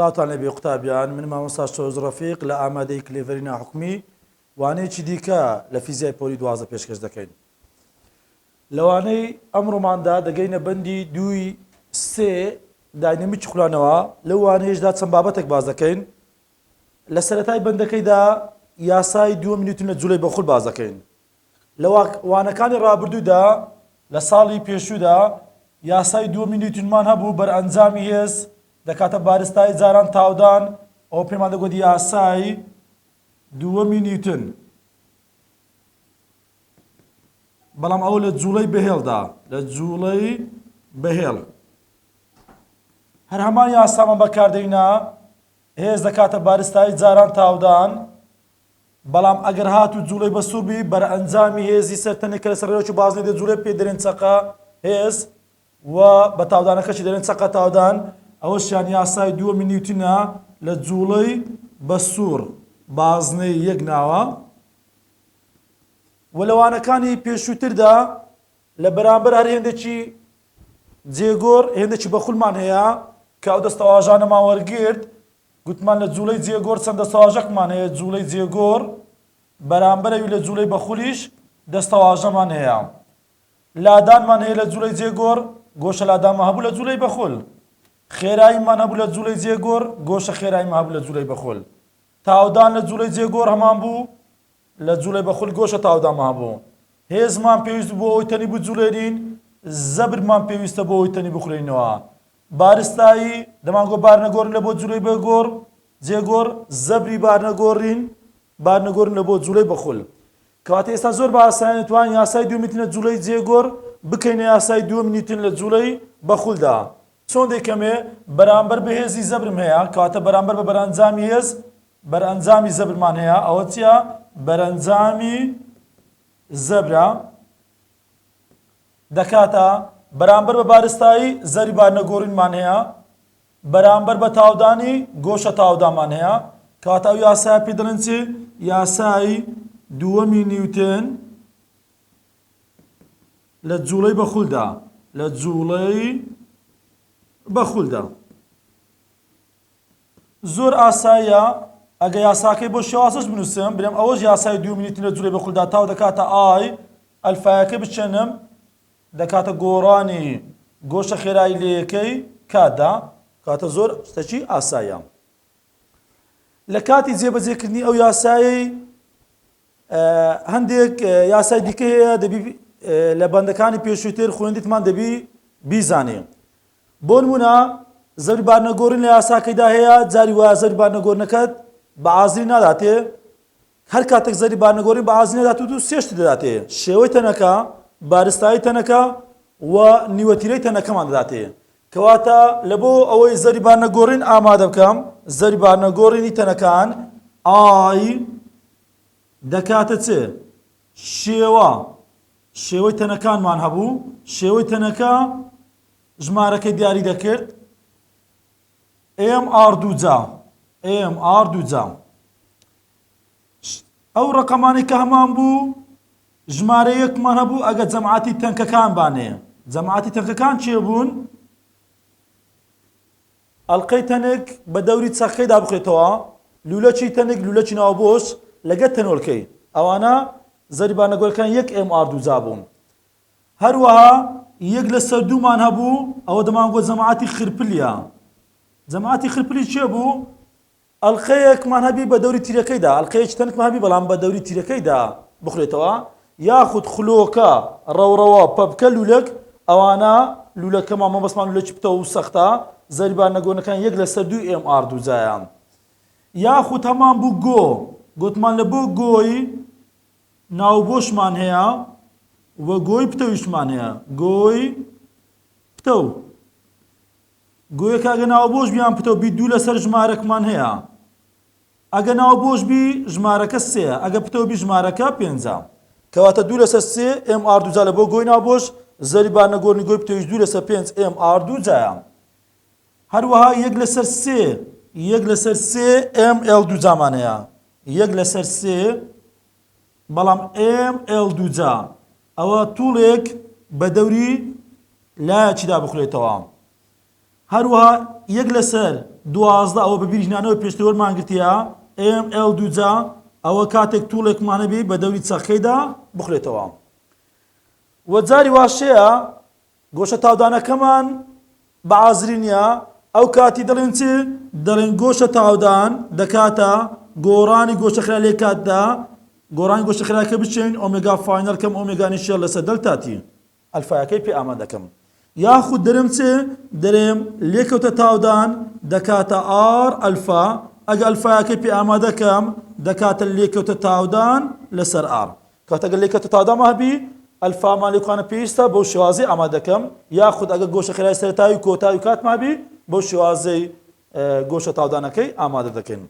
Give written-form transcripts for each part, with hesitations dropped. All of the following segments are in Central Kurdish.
سڵاتان لەبێ قوتابیان من مامۆستا شۆز ڕەفیق لە ئامادەی کلێڤەری ناحوکمی وانەیەکی دیکە لە فیزیای پۆلی 12 پێشکەش دەکەین. لەوانەی ئەمڕۆماندا دەگەینە بەندی 2-3 داینەمیکی خوڵانەوە لەو وانەیەشدا چەند بابەتێک باز دەکەین. لە سەرەتای بەندەکەیدا یاسای 2 نیوتن لە جوولەی بەخول باز دەکەین. لە وانەکانی ڕابردوودا لە ساڵی پێشوودا یاسای 2 نیوتنمان هەبوو بەرئەنجامی هێز دەکاتە بارستای جاران تاودان ئەو پێمان دەگوت یاسای 2 نیوتن، بەڵام ئەو لە جوولەی بەهێڵدا لە جوولەی بەهێڵ هەر هەمان یاسامان بەکاردەینا هێز دەکاتە بارستای جاران تاودان، بەڵام ئەگەر هات و جوولەی بەسووبی بەرئەنجامی هێزی سەرتەنێک کە لە سەرڕێوەکی بازنێ دێ جوولەی پێ دەرێن چەقە هێز و بە تاودانەکەشی دەرێن چەقە تاودان، ئەوەشیان یاسای 2 نیوتنە لە جوولەی بەسوور بازنەی یەک ناوە. و لەوانەکانی پێشووتردا لە بەرامبەر هەر هێندێکی جێگۆر هێندێکی بەخولمان هەیە کە ئەو دەستەواژانەمان وەرگرت گوتمان لە جوولەی جێگۆر چەند دەستەواژەکمان هەیە. جوولەی جێگۆر بەرامبەرەوی لە جوولەی بەخولیش دەستەواژەمان هەیە. لادانمان هەیە لە جوولەی جێگۆر، گۆشە لادانمان هەبوو لە جوولەی بەخول. خێراییمان هەبوو لە جوولەی جێگۆر، گۆشە خێراییمان هەبوو لە جوولەی بەخول. تاودان لە جوولەی جێگۆر هەمان بوو، لە جوولەی بەخول گۆشە تاودانمان هەبوو. هێزمان پێویست بوو ئەوەی تەنی بجوولێرین، زەبرمان پێویستە بۆ ئەوەی تەنی بخورێنەوە. بارستایی دەمانگۆ بارنەگۆڕین لە بۆ جوولەی بەگۆر جێگۆر، زەبری بارنەگۆڕین بارنەگۆڕین لە بۆ جوولەی بەخول. کەواتە ئێستا زۆر بە ئاسانی توانین یاسای 2 نیوتن لە جوولەی جێگۆر بکەینە یاسای 2 نیوتن لە جوولەی بەخولدا. چۆن دەیکەمێ؟ بەرامبەر بە هێزی زەبرم هەیە، کەواتە بەرامبەر بە بەرئەنجامی هێز بەرئەنجامی زەبرمان هەیە، ئەوە چییە؟ بەرئەنجامی زەبرە دەکاتە بەرامبەر بە بارستایی زەری بارنەگۆڕینمان هەیە، بەرامبەر بە تاودانی گۆشە تاودانمان هەیە، کەواتە ئەو یاسایە پێی دەڵێن چی؟ یاسای 2 نیوتن لە جوولەی بەخولدا لە جوولەی بەخولدا. زۆر ئاساییە ئەگە یاساکەی بۆ شێوازش بنووسم برێم ئەوەش یاسای 2 نیوتن لە جوولەی بەخولدا تاو دەکاتە ئای ئەلفایەکەی بچێنم دەکاتە گۆڕانی گۆشە خێرایی لە یەکەی کاتدا، کاتە زۆر شتێکی ئاساییە. لە کاتی جێبەجێکردنی ئەو یاسایی هەندێک یاسای دیکە هەیە دەبی لە بەندەکانی پێشووتر خوێندیتمان دەبی بیزانێ. بۆ نمونە زەری بارنەگۆڕین لە یاساکەیدا هەیە، جاری وایە زەری بارنەگۆڕنەکەت بە ئازری ناداتێ، هەر کاتێک زەری بارنەگۆڕین بە ئازری نەدات و سێشت دەداتێ، شێوەی تەنەکە، بارستایی تەنەکە و نیوەتیرەی تەنەکەمان دەداتێ. کەواتە لە بۆ ئەوەی زەری بارنەگۆڕین ئامادە بکەم، زەری بارنەگۆڕینی تەنەکان ئای دەکاتە چ؟ شێوەی تەنەکانمان هەبوو، شێوەی تەنەکە ژمارەکەی دیاری دەکرد MR2 ئەو ڕقەمانی کە هەمان بوو ژمارە یەکمان هەبوو ئەگە جەمعاتی تەنکەکان بانەیە. جەمعاتی تەنکەکان چێ بوون؟ ئەڵقەی تەنێک بە دەوری چەقەکەیدا بخێتەوە، لولەکی تەنێک لولەکی ناوبۆش لەگەڵ تەنۆلکەی، ئەوانە زەری بارنەگۆڕەکان 1 MR2 بوون. هەروەها 1 لەسەر 2مان هەبوو، ئەوە دەمانگوت جەمعاتی خرپلیە. جەمعاتی خرپلی چێ بوو؟ ئەڵقەیەکمان هەبی بە دەوری تیرەکەیدا، ئەڵقەیەکی تەنکمان هەبی بەڵام بە دەوری تیرەکەیدا بخرێتەوە، یاخود خلۆکە ڕەوڕەوە پەبکە لولەک، ئەوانە لولەکەمان مەبەستمان لولەکی پتە و سەختە، زەری بارنەگۆڕنەکان 1 لەسەر 2 MR2 یاخود هەمان بوو گۆ، گوتمان لە بۆ گۆی ناوبۆشمان هەیە و گۆی پتەویشمان هەیە، گۆی پتە و گۆیەکە ئەگە ناوبۆش بیان پتە و بی 2 لەسەر ژمارەکمان هەیە، ئەگە ناوبۆش بی ژمارەکە 3، ئەگە پتەوە بی ژمارەکە 5، کەواتە 2 لەسەر 3 MR2 لە بۆ گۆی ناوبۆش، زەری بارنەگۆڕنی گۆی پتەویش 2 لەسەر 5 MR2. هەروەها 1 لەسەر 3 ML2 مان هەیە، 1 لەسەر 3 بەڵام ML2 ئەوە توڵێک بە دەوری لایەکیدا بخورێتەوە. هەروەها 1 لەسەر دوازدە ئەوە بە بیرژنانەوە پێشتر وەرمانگرتیە ML دووجا ئەوە کاتێک تووڵێکمانەبی بە دەوری چەخەکەیدا بخورێتەوە. وەجاری واشەیە گۆشە تاودانەکەمان بە ئازرینە ئەو کاتی دەڵێن چ دەڵێن گۆشە تاودان دەکاتە گۆڕانی گۆشەخرا لێ کاتدا گۆڕانی گۆشەخراکە بچین ئۆمێگا فاینەل کەم ئۆمێگانی شێر لەسەر دەلتاتی ئەلفایەکەی پێ ئامادەکەم. یاخود دەرم چ دەرێم لێکەوتە تاودان دەکاتە ئار ئەلفا ئەگە ئەلفایەکەی پێ ئامادەکەم دەکاتە لێکەوتە تاودان لەسەر ئار کاتەگە لێکەوتە تاودان هەبی ئەلفامان لێکوانە پێویستە بەو شێوازەی ئامادەکەم یاخود ئەگە گۆشەخرای سەرەتایی و کۆتایی و کاتمابی بەو شێوازەی گۆشە تاودانەکەی ئامادە دەکەین.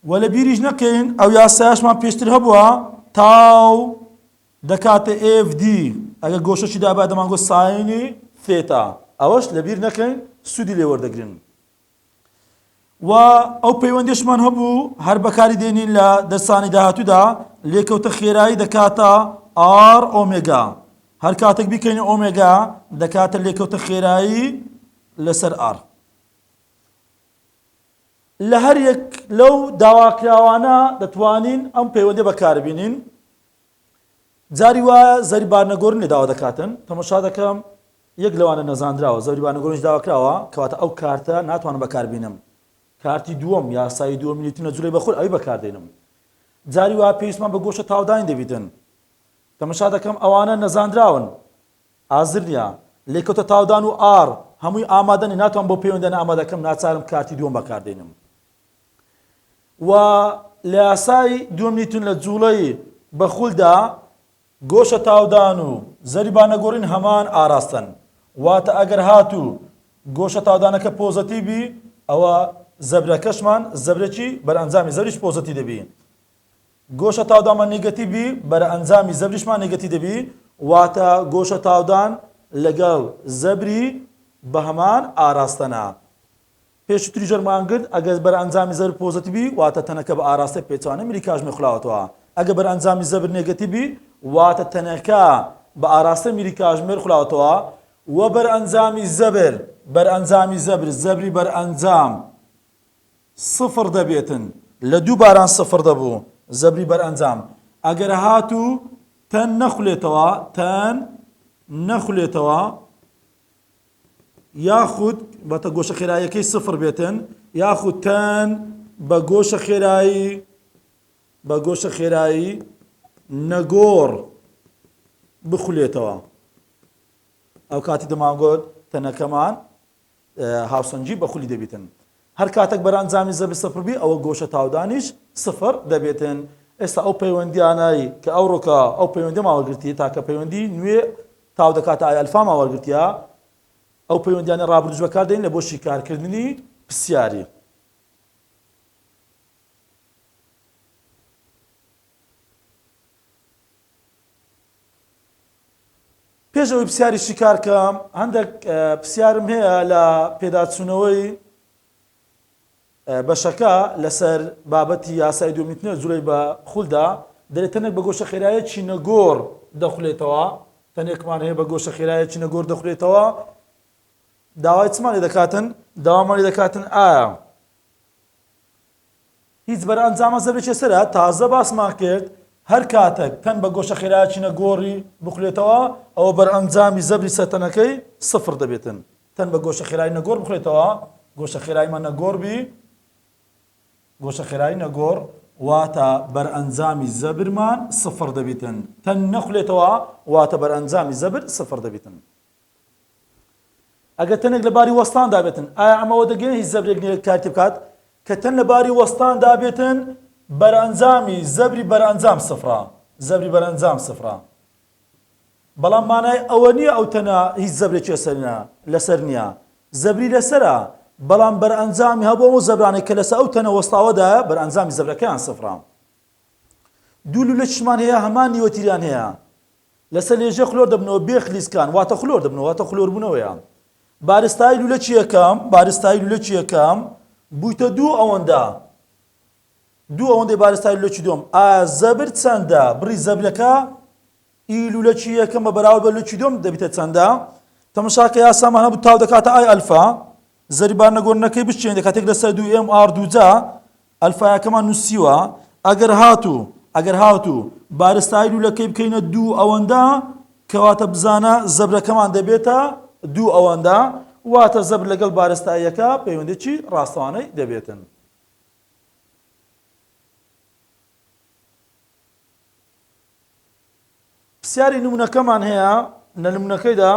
وە لە بیریش نەکەین ئەو یاسایشمان پێشتر هەبووە تاو دەکاتە FD ئەگە گۆشەشی دابا دەمانگۆ ساینی فێتا ئەوەش لە بیر نەکەین سوودی لێ وەردەگرن. و ئەو پەیوەندیشمان هەبوو هەر بەکاری دێنین لە دەرسانی داهاتوودا لێکەوتە خێرایی دەکاتە R ئۆمێگا هەر کاتێک بیکەینی ئۆمێگا دەکاتە لێکەوتە خێرایی لەسەر R. لە هەر یەک لەو داواکراوانە دەتوانین ئەم پەیوەندی بەکاربینین. جاری وایە زەری بارنەگۆڕن لێ داوا دەکاتن تەماشا دەکەم یەک لەوانە نەزاندراوە زەری بارنەگۆڕنش داواکراوە کەواتە ئەو کارتە ناتوانم بەکاربینم کارتی دووەم یاسایی دووەم میلیتنە جوولەی بەخۆر ئەوی بەکاردێنم. جاری وایە پێویستمان بە گۆشە تاودانی دەبیتن تەماشا دەکەم ئەوانە نەزاندراون ئازر نیە لێکەوتە تاودان و ئار هەمووی ئامادەنی ناتوان بۆ پەیوەندیانە ئامادەکەم ناچارم کارتی دووەم بەکاردێنم. و لە یاسای دووەم نیوتن لە جوولەی بەخولدا گۆشە تاودان و زەری بارنەگۆڕین هەمان ئاراستن واتە ئەگەر هاتوو گۆشە تاودانەکە پۆزەتیڤی ئەوە زەبرەکەشمان زەبرەکی بەرئەنجامی زەبریش پۆزەتی دەبی گۆشە تاودانمان نێگەتیڤی بەرئەنجامی زەبریشمان نێگەتی دەبی واتە گۆشە تاودان لەگەڵ زەبری بە هەمان ئاراستەنا. پێشتری ژەرمان کرد ئەگەر بەرئەنجامی زەبر پۆزەتیڤی واتە تەنەکە بە ئاراستە پێچوانە میری کاژمێ خولاوەتەوە ئەگە بەرئەنجامی زەبر نێگەتیڤی واتە تەنەکە بە ئاراستە میری کاژمێر خولاوەتەوە و بەرئەنجامی زەبر زەبری بەرئەنجام سفر دەبێتن لە دوو باران سفر دەبوو زەبری بەرئەنجام ئەگەر هاتوو تەن نەخولێتەوە یاخود بەتە گۆشە خێراییەکەی سفر بێتن یاخود تەن بە گۆشە خێرایی نەگۆڕ بخولێتەوە ئەو کاتی دەمانگۆت تەنەکەمان هاوسەنجی بەخولی دەبێتن. هەر کاتێک بەرئەنجامی زەبر سفر بی ئەوە گۆشە تاودانیش سفر دەبێتن. ئێستا ئەو پەیوەندیانەی کە ئەوڕۆکە ئەو پەیوەندی ماوەگرتی تاکە پەیوەندی نوێ تاو دەکاتە ئای ئەلفا ماوەگرتیە ئەو پەیوەندیانە ڕابردوش بەکاردێن لە بۆ شیکارکردنی پرسیاری. پێش ئەوەی پرسیاری شیکارکەم هەندێک پرسیارم هەیە لە پێداچوونەوەی بەشەکە لەسەر بابەتی یاسای دووەمینتنە جوولەی بە خولدا دەرێت تەنێک بە گۆشە خێراییەکی نەگۆڕ دەخولێتەوە تەنێکمان هەیە بە گۆشە خێراییەکی نەگۆڕ دەخولێتەوە داوای چمان لێ دەکاتن داوامان لێ دەکاتن ئایا هیچ بەرئەنجامە زەبرێکی سەرە تازە باسمان کرد هەر کاتێک تەن بە گۆشە خێراییەکی نەگۆڕی بخولێتەوە ئەوە بەرئەنجامی زەبری سەرتەنەکەی سفر دەبێتن تەن بە گۆشە خێرایی نەگۆڕ بخولێتەوە گۆشە خێراییمان نەگۆڕبی گۆشە خێرایی نەگۆڕ واتە بەرئەنجامی زەبرمان سفر دەبێتن تەن نەخولێتەوە واتە بەرئەنجامی زەبر سفر دەبێتن. ئەگەر تەنێک لە باری وەستان دابێتن ئایا ئەمەوە دەگەێن هیچ زەبرێک نیە کارتی بکات کە تەن لە باری وەستان دابێتن بەرئەنجامی زەبری بەرئەنجام سفرە بەڵام مانای ئەوە نییە ئەو تەنە هیچ زەبرێکی لەسەر نییە زەبری لەسەرە بەڵام بەرئەنجامی هەبوو ئەو زەبرانێک کە لەسەر ئەو تەنە وەستاوەدایە بەرئەنجامی زەبرەکەیان سفرە. دوو لولەکیشمان هەیە هەمان نیوەتیریان هەیە لەسەر لێژە خلۆر دەبنەوە بێ خلیسکان واتە خلۆر دەبنەوە واتە خلۆربوونەوەیە. بارستایی لولەکی یەکەم بوویتە دوو ئەوەندەی بارستایی لولەکی دووەم ئایا زەبر چەندە بڕی زەبرەکە ئی لولەکی یەکەم بە بەراورد بە لولەکی دووەم دەبیتە چەندە تەماشاکە یاسامان هەبوو تاو دەکاتە ئای ئەلفا زەری بارنەگۆڕنەکەی بشێنێ کاتێک لەسەر 2m r2 جا ئەلفایەکەمان نووسیوە ئەگەر هاتوو بارستایی لوولەکەی بکەینە 2 ئەوەندە کەواتە بزانە زەبرەکەمان دەبێتە 2 ئەوەندە واتە زەبر لەگەڵ بارستاییەکە پەیوەندێکی ڕاستەوانەی دەبێتن. پرسیاری نمونەکەمان هەیە لە نمونەکەیدا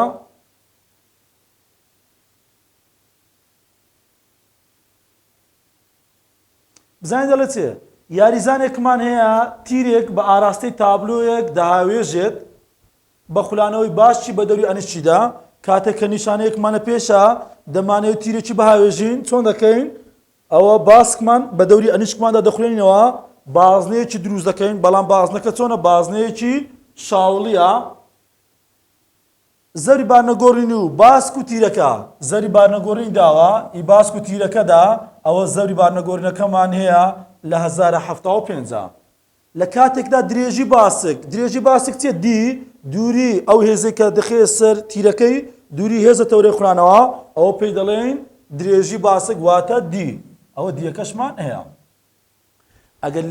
بزانین دەڵێت چێ یاریزانێکمان هەیە تیرێک بە ئاراستەی تابلۆیەک داهاوێژێت بە خولانەوەی باشی بە دەوری ئەنیشتیدا کاتێک کە نیشانەیەکمانە پێشە دەمانەوێت تیرێکی بەهاوێژین چۆن دەکەین ئەوە باسکمان بە دەوری ئەنیشکماندا دەخولێنینەوە بازنەیەکی دروست دەکەین بەڵام بازنەکە چۆنە بازنەیەکی شاوڵیە زەری بارنەگۆڕین و باسک و تیرەکە زەری بارنەگۆڕین داوە ئی باسک و تیرەکەدا ئەوە زەری بارنەگۆڕینەکەمان هەیە لە 1970 لە کاتێکدا درێژی باسک چێت دی دووری ئەو هێزەی کە دەخێت سەر تیرەکەی دووری هێزە تەورەی خوڵانەوە ئەوە پێی دەڵێن درێژی باسک واتە دی ئەوە دیەکەشمان هەیە. ئەگەر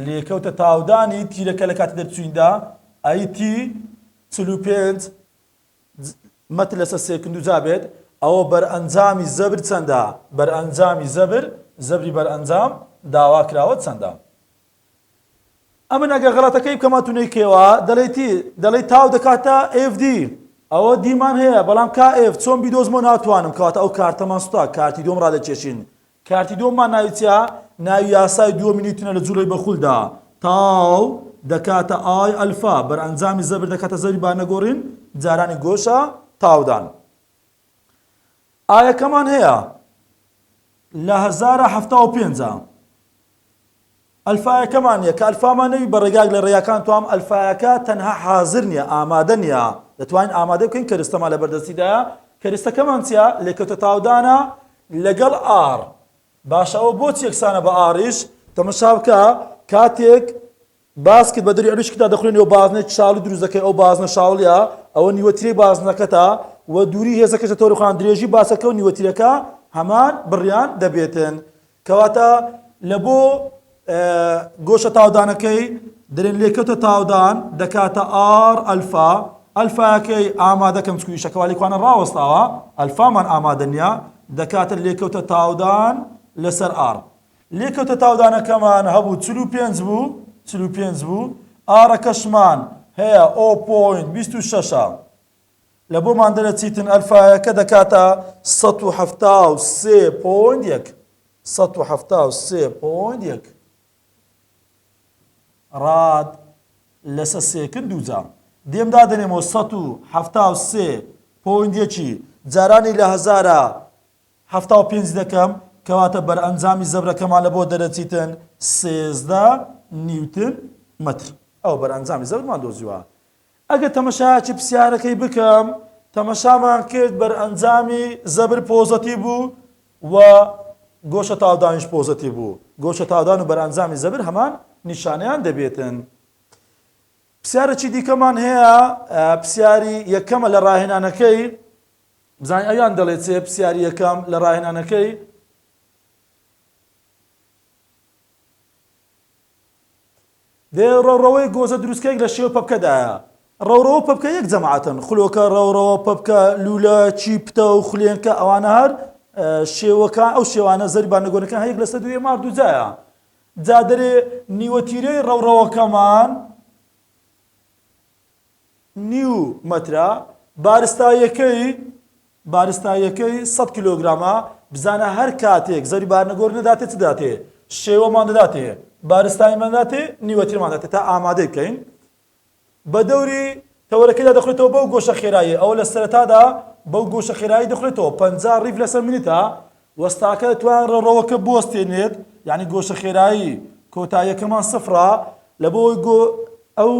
لێکەوتە تاودانی تیرەکە لە کاتی دەرچویندا ئەیتی 45 مەتر لەسەر سێکند و جابێت ئەوە بەرئەنجامی زەبر چەندە بەرئەنجامی زەبری بەرئەنجام داوا کراوە چەندە. ئەمن ئەگە غەڵەتەکەی بکەماتونەی کێوە دەڵێ تاو دەکاتە FD ئەوە دیمان هەیە بەڵام KF چۆن بیدۆزمە ناتوانم کەواتە ئەو کارتەمان سوتا کارتی دۆم ڕادەکێشین کارتی دۆممان ناویچیا ناوی یاسای دووەمی نیوتنە لە جوڵەی بەخولدا تاو دەکاتە ئای ئەلفا بەرئەنجامی زەبر دەکاتە زەری بارنەگۆڕین جارانی گۆشە تاودان. ئایەکەمان هەیە لە 1970 ئەلفایەکەمان نیە کە ئەلفامان نەوی بە ڕێگاک لە ڕێیاکان توام ئەلفایەکە تەنها حازر نییە ئامادە نییە دەتوانین ئامادە بکەین کەرستەمان لە بەردەستیدایە کەرستەکەمان چیە لێکەوتە تاودانە لەگەڵ ئار باشە ئەوە بۆچی یەکسانە بە ئاریش تەمەشا بکە کاتێک باسکت بە دەوری ئەنیشکدا دەخولێنەوە بازنێکی شاڵی دروست دەکەی ئەو بازنە شاوڵیە ئەوە نیوەتیرەی بازنەکەتە و دووری هێزەکەشە تۆڕی خوان درێژی باسەکە و نیوەتیرەکە هەمان بڕیان دەبێتن کەواتە لە بۆ گۆشە تاودانەکەی دەرێن لێکەوتە تاودان دەکاتە ئار ئەلفا ئەلفایەکەی ئامادەکەم چکوی شەکەوالیکوانە ڕاوەستاوە ئەلفامان ئامادە نییە دەکاتە لێکەوتە تاودان لەسەر ئار لێکەوتە تاودانەکەمان هەبوو 45 بوو ئارەکەشمان هەیە 0.26 لە بۆمان دەرە چیتن ئەلفایەکە دەکاتە 173.1 ڕاد لەسەر سێکند و جا دێمدا دەنێمەوە 173.1 جارانی لە 1970 دەکەم کەواتە بەرئەنجامی زەبرەکەمان لە بۆ دەرەچیتن 13 نیوتن مەتر ئەو بەرئەنجامی زەبرمان دۆزیوە. ئەگە تەمەشایەکی پرسیارەکەی بکەم تەمەشامان کرد بەرئەنجامی زەبر پۆزەتیڤ بوو و گۆشە تاودانیش پۆزەتیڤ بوو گۆشە تاودان و بەرئەنجامی زەبر هەمان نیشانەیان دەبێتن. پرسیارێکی دیکەمان هەیە پرسیاری یەکەمە لە ڕاهێنانەکەی بزانین ئەویان دەڵێت چێ پرسیاری یەکەم لە ڕاهێنانەکەی ڕەوڕەوەی گۆزە دروستکەیەک لە شێوە پەپکەدایە ڕەوڕەوە پەپکە یەک جەماعەتن خولۆکە ڕەوڕەوە پەپکە لولە چیپتە و خولێنکە ئەوانە هەر شێوەکان ئەو شێوانە زەری بارنەگۆڕنەکان هەیەک لەسەر دوێ مار دووجایە جا دەرێ نیوەتیرەی ڕەوڕەوەکەمان نیو مەترە بارستایەکەی 100 کیلۆگرامە بزانە هەر کاتێک زەری بارنەگۆڕنە داتێ چ داتێ شێوەمان دەداتێ بارستایمان داتێ نیوەتیرمان داتێ تا ئامادەی بکەین بە دەوری تەوەرەکەیدا دەخڵێتەوە بەو گۆشە خێرایی ئەو لە سەرەتادا بەو گۆشە خێرایی دەخڵێتەوە 50 ڕیف لەسەر منیتە وەستاکە دەتوان ڕەوڕەوەکە بوەستێنێت یعنی گۆشە خێرایی کۆتاییەکەمان سفرە لە بۆی ئەو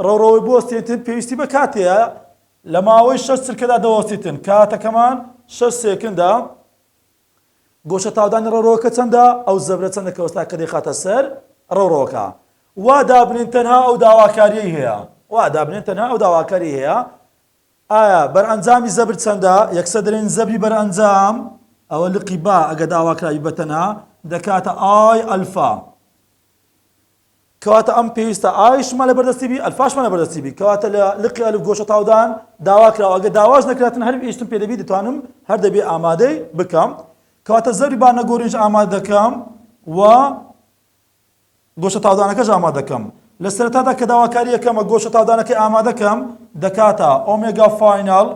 ڕەوڕەوەی بوەستێتن پێویستی بە کاتەیە لە ماوەی 6 چرکەدا دەوەستێتن کاتەکەمان 6 سێکندا گۆشە تاودانی ڕەوڕەوەکە چەندە ئەو زەبرە چەندە کە وەستاکە دەخاتە سەر ڕەوڕەوەکە وا دابنین تەنها ئەو داواکاریەی هەیە ئایا بەرئەنجامی زەبر چەندە؟ یەکسەر دەڵێن زەبری بەرئەنجام ئەوە لقی با ئەگە داواکراوی بەتەنە دەکاتە ئای ئەلفا کەواتە ئەم پێویستە ئایشمان لە بەردەستی بی ئەلفاشمان لە بەردەستی بی کەواتە لە لقی ئەلف گۆشە تاودان داواکراوە ئەگە داواش نەکراتن هەر ئیشتم پێ دەبی دەتوانم هەر دەبێ ئامادەی بکەم کەواتە زەبری بانەگۆڕیش ئامادە دەکەم و گۆشە تاودانەکەش ئامادە دەکەم لە سەرەتادا کە داواکاری یەکەمە گۆشە تاودانەکەی ئامادە دەکەم دەکاتە ئۆمێگا فاینەڵ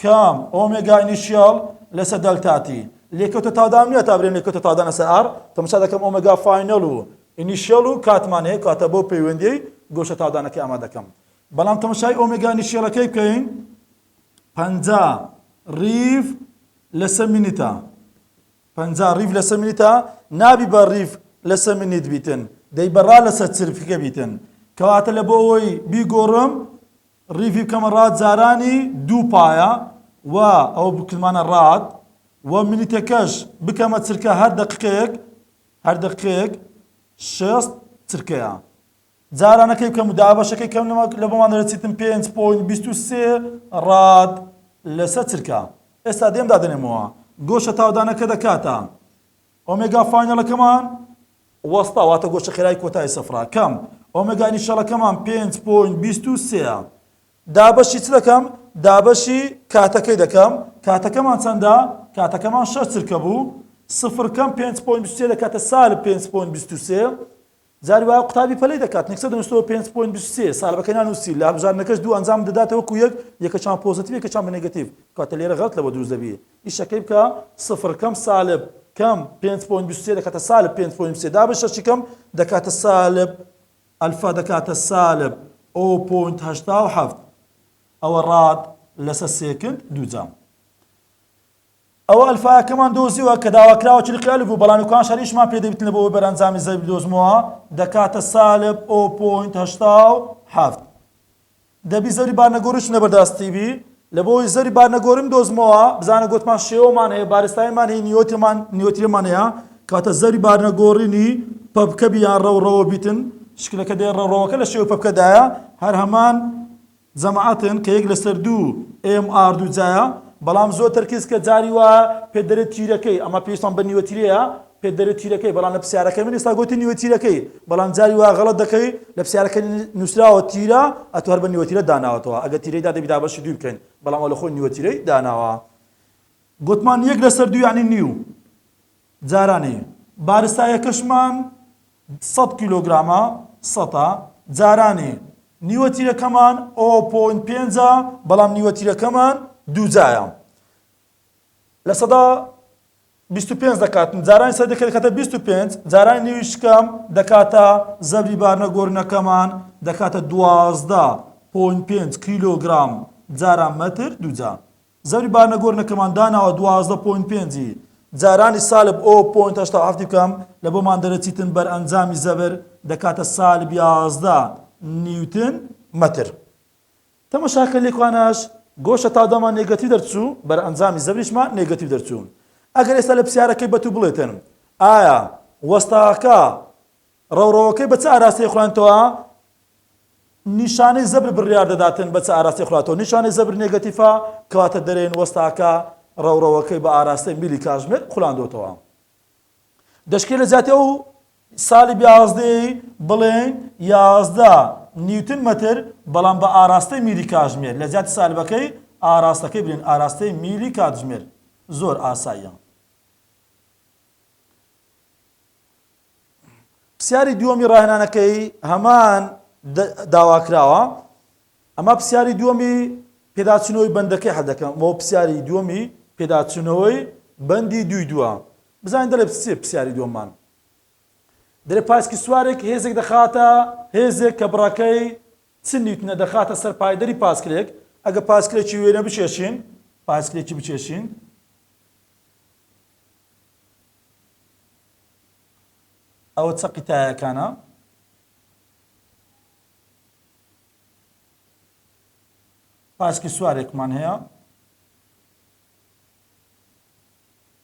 کام ئۆمێگا ئینیشیال لەسەر دەلتاتی لێکەوتە تاودان نییە تا برێن لێکەوتە تاودانە سەر ئار تەماشا دەکەم ئۆمێگا فاینەڵ و ئینیشیال و کاتمان هەیە کاتە بۆ پەیوەندی گۆشە تاودانەکەی ئامادە دەکەم بەڵام تەماشای ئۆمێگا ئینیشیالەکەی بکەین 50 ریف لەسەر مینیتە 50 ریف لەسەر مینیتە نابی بە ریف لەسەر مینیت بیتن دەی بەڕا لەسەر چرفەکە بیتن کەواتە لە بۆ ئەوەی بیگۆڕم ریفی بکەمە ڕاد جارانی 2 پایە و ئەو بکلمانە ڕاد و مینیتەکەش بکەمە چرکە هەر دقیقەیەک 6 چرکەیە جارانەکەی بکەم و دابەشەکەی کەم لە بۆمان دەرەچیتم 5.23 ڕاد لەسەر چرکە ئێستا دێم دادنێمەوە گۆشە تاودانەکە دەکاتە ئۆمێگا فاینەڵەکەمان وەستا واتە گۆشە خێرای کۆتای سەفرا کەم ئۆمێگا ئینیشیالەکەمان 5.23 دابەشی چ دەکەم دابەشی کاتەکەی دەکەم کاتەکەمان چەندە کاتەکەمان 6 چرکە بوو سفرکەم 5.23 دەکاتە سالب 5.23 جاری وایە قوتابی پەلەی دەکات نێکسە دەنووسەوە 5.23 سالبەکەی نانووسی لە هەبژارنەکەش دوو ئەنجام دەداتەوە وەکو یەکەچان پۆزتیڤ یەکەچان بە نێگەتیڤ کاتە لێرە غەڵەت لەوە دروست دەبێ ئیشەکەی بکە سفرکەم سالب کەم 5.23 دەکاتە سالب 5.23 دابەشەشی کەم دەکاتە سالب ئەلفا دەکاتە سالب 0.87 ئەوە ڕاد لەسەر سێکند دووجام ئەوە ئەلفاکەمان دۆزیوە کە داواکراوە چلی قیالب بوو بەڵام وکان شەریشمان پێ دەبیتن لە بۆ بەرەنجامی زەبری دۆزمەوە دەکاتە سالب 0.87 دەبی زەری بارنەگۆڕیش نەبەرداستی بی لە بۆی زەری بارنەگۆڕیم دۆزمەوە بزانە گوتمان شێوەمان هەیە بارستایمان هەیە نیوتریمان هەیە کاتە زەری بارنەگۆڕینی پەبکە بیان ڕەوڕەوە بیتن شکلەکە دێ ڕەوڕەوەکە لە شێوە پەبکەدایە هەر هەمان جەماعەتن کە یەک لەسەر 2 MR جایە بەڵام زۆر تەرکیز کە جاری وایە پێدەرێت تیرەکەی ئەمە پێویستمان بە نیوەتیرەیە پێدەرێت تیرەکەی بەڵام لە پرسیارەکە من ئێستا گوتی نیوەتیرەکەی بەڵام جاری وایە غەڵەت دەکەی لە پرسیارەکە نووسراوە تیرە ئەتو هەر بە نیوەتیرە داناوەتەوە ئەگە تیرەی دادەبی دابەشی دوو بکەین بەڵام ئەو لە خۆی نیوەتیرەی داناوە گوتمان یەک لەسەر 2 یعنی نیو جارانی بارستایەکەشمان 100 کیلۆگرامە 100 جارانی نیوەتیرەکەمان 0.5 بەڵام نیوەتیرەکەمان دووجایە لە سەدا 25 دەکاتن جارانی سەر دەکاتە 25 جارانی نیویشکەم دەکاتە زەبری بارنەگۆڕنەکەمان دەکاتە 12.5 کیلۆگرام جاران مەتر دووجا زەبری بارنەگۆڕنەکەمان داناوە 12.5 جارانی سالب 0.87 بکەم لە بۆمان دەرەچیتن بەرئەنجامی زەبر دەکاتە سالب 11 نیوتن مەتر تەماشاکە لێکوانەش گۆشە تاودامان نێگەتیڤ دەرچوو بەرئەنجامی زەبریشمان نێگەتیڤ دەرچوون ئەگەر ئێستا لە پرسیارەکەی بەتوو بڵێتن ئایا وەستاکە ڕەوڕەوەکەی بە چ ئاراستەی خوڵانتەوە نیشانەی زەبر بڕیار دەداتن بە چ ئاراستەی خوڵاتەوە نیشانەی زەبر نێگەتیڤە کەواتە دەرێن وەستاکە ڕەوڕەوەکەی بە ئاراستەی میلی کاتژمێر خوڵاندۆتەوە دەشکێ لە جیاتی ئەو سالی 11 بڵێن 11 نیوتن مەتر بەڵام بە ئاراستەی میلی کاتژمێر لە جیاتی سالبەکەی ئاراستەکەی بڵێن ئاراستەی میلی کاتژمێر زۆر ئاساییە پرسیاری دووەمی ڕاهێنانەکەی هەمان داواکراوە ئەمە پرسیاری دووەمی پێداچوونەوەی بەندەکەی هەردەکەم بۆ پرسیاری دووەمی پێداچوونەوەی بەندی دووی دووە بزانین دەڵێ پرسیاری دووەممان دەرێ پاسکی سوارێک هێزێک دەخاتە هێزێک کە بڕەکەی چ نیوتنە دەخاتە سەر پایدەری پاسکلێک ئەگە پاسکلێکی وێنە بچێشین پاسکلێکی بچێشین ئەوە چەقی تایەکانە پاسکی سوارێکمان هەیە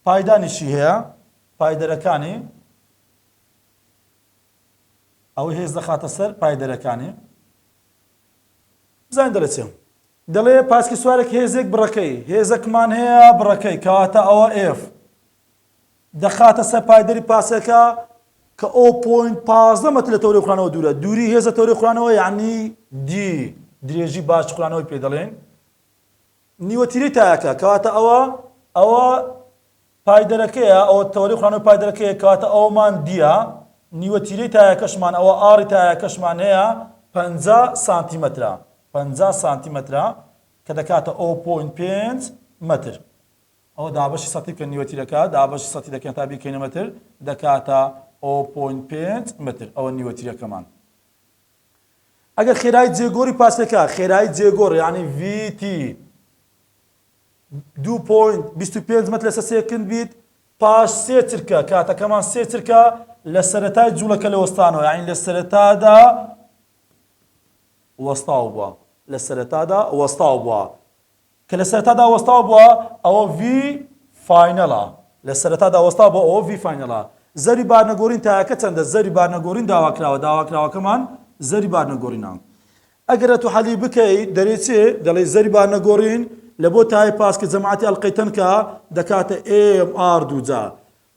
پایدانیشی هەیە پایدەرەکانی ئەوەی هێز دەخاتە سەر پایدەرەکانی بزانین دەڵێ چێ دەڵێ پاسکی سوارێک هێزێک بڕەکەی هێزەکمان هەیە بڕەکەی کەواتە ئەوە F دەخاتە سەر پایدەری پاسەکە کە 0.15 مەتر لە تەورەی قورئانەوە دوورە دووری هێزە تەورەی قورئانەوە یعنی D درێژی باش قورئانەوەی پێ دەڵێن نیوەتیرەی تایەکە کەواتە ئەوە پایدەرەکەیە ئەوە تەورەی قورئانەوەی پایدەرەکەیە کەواتە ئەومان دیە نیوەتیرەی تایەکەشمان ئەوە ئاری تایەکەشمان هەیە 50 سانتیمەترە 50 سانتیمەترە کە دەکاتە 0.5 مەتر ئەوە دابەشی سەتی کە نیوەتیرەکە دابەشی سەتی دەکەن تا بیکەینە مەتر دەکاتە 0.5 متر ئەوە نیوەتیرەکەمان ئەگەر خێرایی جێگۆری پاسەکە خێرایی جێگۆڕ یعنی VT 2.25 متر لەسەر سێکند بیت پاش سێ چرکە کاتەکەمان سێ چرکە لە سەرەتای جوولەکە لە وەستانەوە یعنی لە سەرەتادا وەستاو بووە لە سەرەتادا وەستاو بووە کە لە سەرەتادا وەستاو بووە ئەوە V فاینەڵە لە سەرەتادا وەستاو بووە ئەوە V فاینەڵە زەری بارنەگۆڕین تایەکە چەندە زەری بارنەگۆڕین داواکراوە داواکراوەکەمان زەری بارنەگۆڕینە ئەگەر تو حەلی بکەیت دەرێچێ دەڵێ زەری بارنەگۆڕین لە بۆ تای پاس کە جەماعەتی ئەڵقەیتەنکە دەکاتە MR دووجا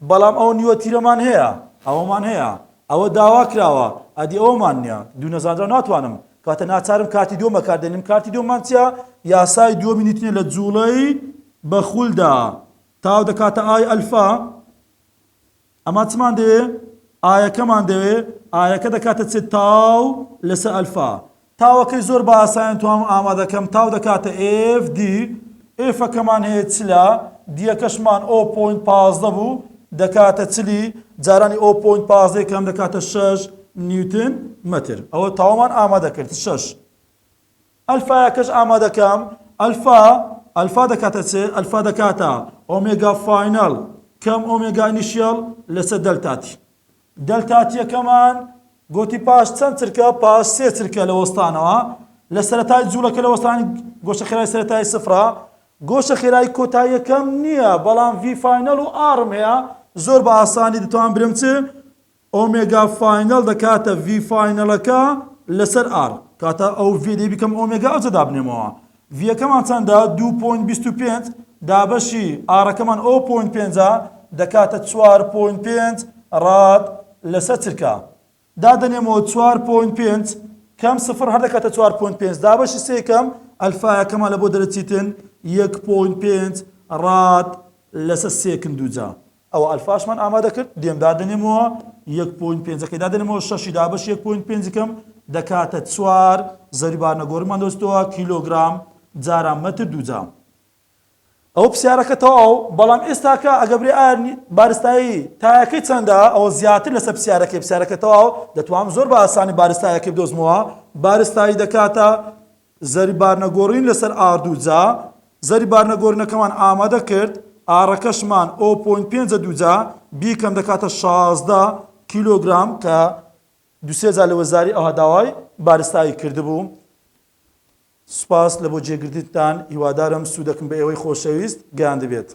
بەڵام ئەو نیوەتیرەمان هەیە ئەوەمان هەیە ئەوە داواکراوە ئەدی ئەومان نییە دوو نەزانرا ناتوانم کاتە ناچارم کاتی دۆ بەکاردێنم کاتی دۆمان چیە یاسای دووەمی نیوتنە لە جوڵەی بەخولدا تاو دەکاتە ئای ئەلفا ئەما چمان دەوێ ئایەکەمان دەوێ ئایەکە دەکاتە چ تاو لەسەر ئەلفا تاوەکەی زۆر بە ئاساییان توانم ئامادەکەم تاو دەکاتە FD ئێفەکەمان هەیە چلە دیەکەشمان 0.15 بوو دەکاتە چلی جارانی 0.15 کەم دەکاتە 6 نیوتن متر ئەوە تاوامان ئامادە کرد 6 ئەلفایەکەش ئامادەکەم ئەلفا دەکاتە چێ ئەلفا دەکاتە ئۆمێگا فاینەڵ کەم ئۆمێگا ئینیشیەڵ لەسەر دەلتاتی دەلتاتیەکەمان گۆتی پاش چەند چرکە پاش سێ چرکە لە وەستانەوە لە سەرەتای جوولەکە لە وەستانی گۆشە خێرای سەرەتای سفرە گۆشە خێرای کۆتاییەکەم نییە بەڵام V فاینەڵ و ئارم هەیە زۆر بە ئاسانی دەتوان برم چ ئۆمێگا فاینەڵ دەکاتە V فاینەڵەکە لەسەر R کاتە ئەو V دەی بکەم ئۆمێگا ئەوجە دابنێمەوە ڤیەکەمان چەندە 2.25 دابەشی ئارەکەمان 0.5 دەکاتە 4.5 ڕاد لەسەر چرکە دادەنێمەوە 4.5 کەم سفر هەر دەکاتە 4.5 دابەشی سێکەم ئەلفایەکەمان لە بۆ دەرەچیتن 1.5 ڕاد لەسەر سێکن دووجا ئەوە ئەلفاشمان ئامادە کرد دێم دادەنێمەوە 1.5 دادەنێمەوە 6 دابەش 1.5 کەم دەکاتە 4 زەریبارنەگۆڕمان دۆستەوە کیلۆگرام جاران مەتر دووجا ئەو پرسیارەکە تەواو بەڵام ئێستاکە ئەگەبرێ بارستایی تایەکەی چەندە ئەوە زیاتر لەسەر پرسیارەکە تەواو دەتوانم زۆر بە ئاسانی بارستایەکەی بدۆزمەوە بارستایی دەکاتە زەریبارنەگۆڕین لەسەر ئاردووجا زەریبارنەگۆڕینەکەمان ئامادە کرد ئاڕەکەشمان 0.5 دووجا بیکەم دەکاتە 16 کیلۆگرام کە دوسێجا لە وەزاری ئەوە داوای بارستایی کردبوو سوپاس لە بۆ جێگرتنتان هیوادارم سوودەکەم بە ئێوەی خۆشەویست گیان دەبێت